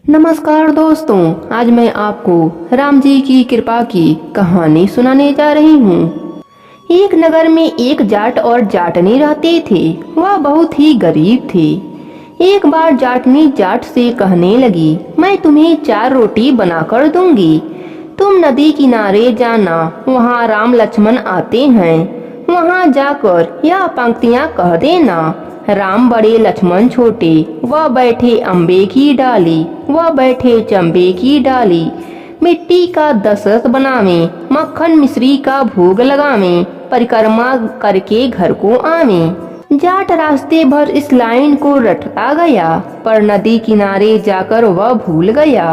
नमस्कार दोस्तों, आज मैं आपको राम जी की कृपा की कहानी सुनाने जा रही हूँ। एक नगर में एक जाट और जाटनी रहते थे। वह बहुत ही गरीब थे। एक बार जाटनी जाट से कहने लगी, मैं तुम्हें 4 रोटी बनाकर दूंगी। तुम नदी किनारे जाना, वहाँ राम लक्ष्मण आते हैं। वहाँ जाकर यह पंक्तियाँ कह देना, राम बड़े लक्ष्मण छोटे, वह बैठे अम्बे की डाली, वह बैठे चंबे की डाली। मिट्टी का दशरथ बनावे, मक्खन मिश्री का भोग लगावे, परिक्रमा करके घर को आवे। जाट रास्ते भर इस लाइन को रटता गया, पर नदी किनारे जाकर वह भूल गया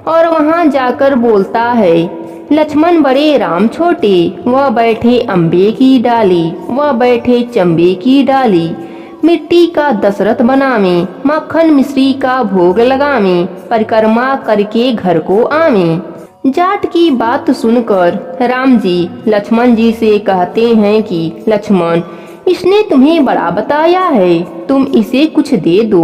और वहाँ जाकर बोलता है, लक्ष्मण बड़े राम छोटे, वह बैठे अम्बे की डाली, वह बैठे चंबे की डाली। मिट्टी का दशरथ बनावे, मक्खन मिश्री का भोग लगावे, परिक्रमा करके घर को आवे। जाट की बात सुनकर राम जी लक्ष्मण जी से कहते हैं कि लक्ष्मण, इसने तुम्हें बड़ा बताया है, तुम इसे कुछ दे दो।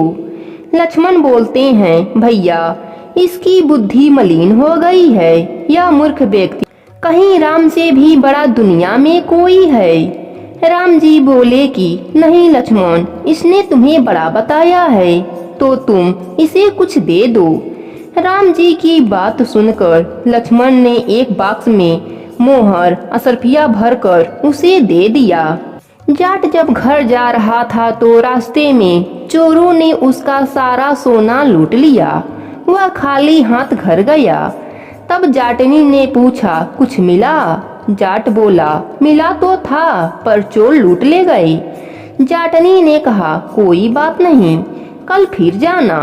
लक्ष्मण बोलते हैं, भैया इसकी बुद्धि मलिन हो गई है, यह मूर्ख व्यक्ति, कहीं राम से भी बड़ा दुनिया में कोई है। राम जी बोले कि नहीं लक्ष्मण, इसने तुम्हें बड़ा बताया है, तो तुम इसे कुछ दे दो। राम जी की बात सुनकर लक्ष्मण ने एक बॉक्स में मोहर असरफिया भरकर उसे दे दिया। जाट जब घर जा रहा था तो रास्ते में चोरों ने उसका सारा सोना लूट लिया। वह खाली हाथ घर गया। तब जाटनी ने पूछा, कुछ मिला? जाट बोला, मिला तो था, पर चोर लूट ले गए। जाटनी ने कहा, कोई बात नहीं, कल फिर जाना।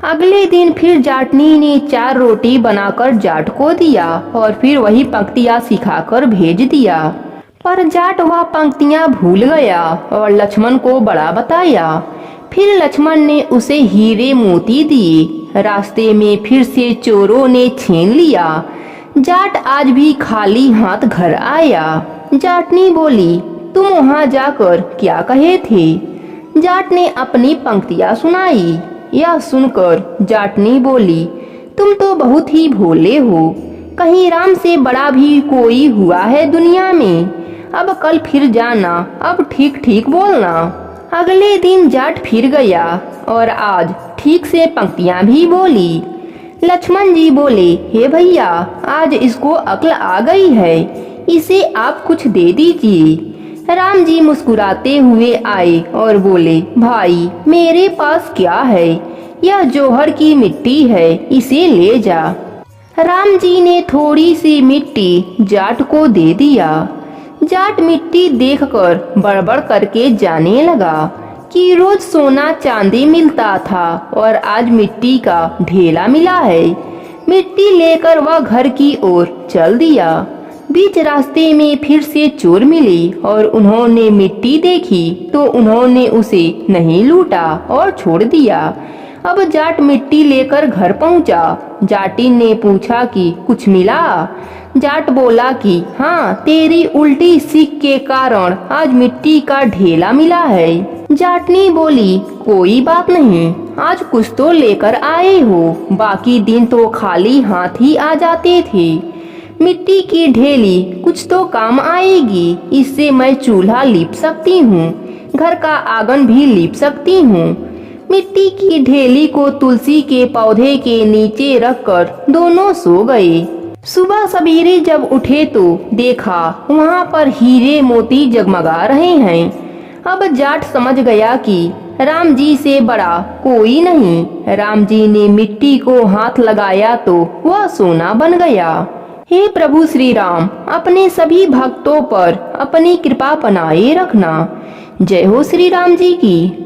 अगले दिन फिर जाटनी ने 4 रोटी बनाकर जाट को दिया और फिर वही पंक्तियाँ सिखाकर भेज दिया। पर जाट वह पंक्तियाँ भूल गया और लक्ष्मण को बड़ा बताया। फिर लक्ष्मण ने उसे हीरे मोती दिए। रास्ते में फिर से चोरों ने छीन लिया। जाट आज भी खाली हाथ घर आया। जाटनी बोली, तुम वहाँ जाकर क्या कहे थे? जाट ने अपनी पंक्तियाँ सुनाई। यह सुनकर जाटनी बोली, तुम तो बहुत ही भोले हो, कहीं राम से बड़ा भी कोई हुआ है दुनिया में। अब कल फिर जाना, अब ठीक ठीक बोलना। अगले दिन जाट फिर गया और आज ठीक से पंक्तियाँ भी बोली। लक्ष्मण जी बोले, हे भैया, आज इसको अक्ल आ गई है, इसे आप कुछ दे दीजिए। राम जी मुस्कुराते हुए आए और बोले, भाई मेरे पास क्या है, यह जौहर की मिट्टी है, इसे ले जा। राम जी ने थोड़ी सी मिट्टी जाट को दे दिया। जाट मिट्टी देखकर बड़बड़ करके जाने लगा कि रोज सोना चांदी मिलता था और आज मिट्टी का ढेला मिला है। मिट्टी लेकर वह घर की ओर चल दिया। बीच रास्ते में फिर से चोर मिले और उन्होंने मिट्टी देखी तो उन्होंने उसे नहीं लूटा और छोड़ दिया। अब जाट मिट्टी लेकर घर पहुंचा। जाटिन ने पूछा कि कुछ मिला? जाट बोला कि हाँ, तेरी उल्टी सीख के कारण आज मिट्टी का ढेला मिला है। जाटनी बोली, कोई बात नहीं, आज कुछ तो लेकर आए हो, बाकी दिन तो खाली हाथ ही आ जाते थे। मिट्टी की ढेली कुछ तो काम आएगी, इससे मैं चूल्हा लीप सकती हूँ, घर का आंगन भी लीप सकती हूँ। मिट्टी की ढेली को तुलसी के पौधे के नीचे रखकर दोनों सो गए। सुबह सवेरे जब उठे तो देखा वहाँ पर हीरे मोती जगमगा रहे हैं। अब जाट समझ गया कि राम जी से बड़ा कोई नहीं। राम जी ने मिट्टी को हाथ लगाया तो वह सोना बन गया। हे प्रभु श्री राम, अपने सभी भक्तों पर अपनी कृपा बनाए रखना। जय हो श्री राम जी की।